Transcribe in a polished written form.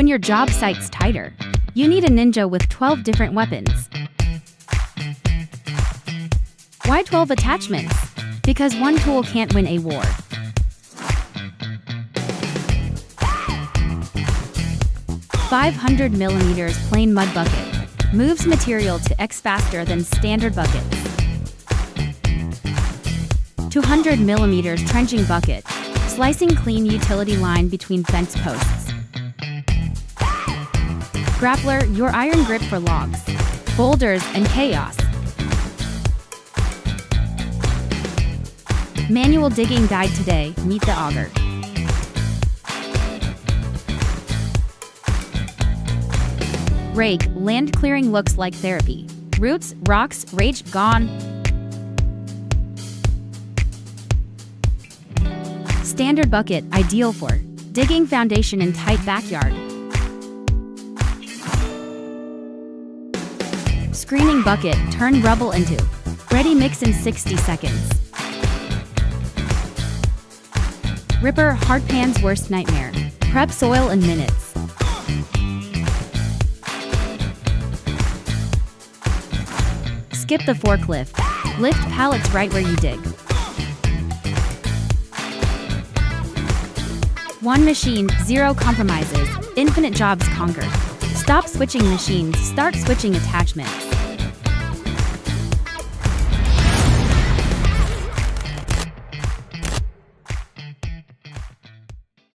When your job site's tighter, you need a ninja with 12 different weapons. Why 12 attachments? Because one tool can't win a war. $500mm plain mud bucket moves material to X faster than standard buckets. 200mm trenching bucket, slicing clean utility line between fence posts. Grappler, your iron grip for logs, boulders, and chaos. Manual digging guide today, meet the auger. Rake, land clearing looks like therapy. Roots, rocks, rage, gone. Standard bucket, ideal for digging foundation in tight backyard. Screening bucket, turn rubble into ready mix in 60 seconds. Ripper, hard pan's worst nightmare. Prep soil in minutes. Skip the forklift. Lift pallets right where you dig. One machine, zero compromises. Infinite jobs conquered. Stop switching machines, start switching attachments.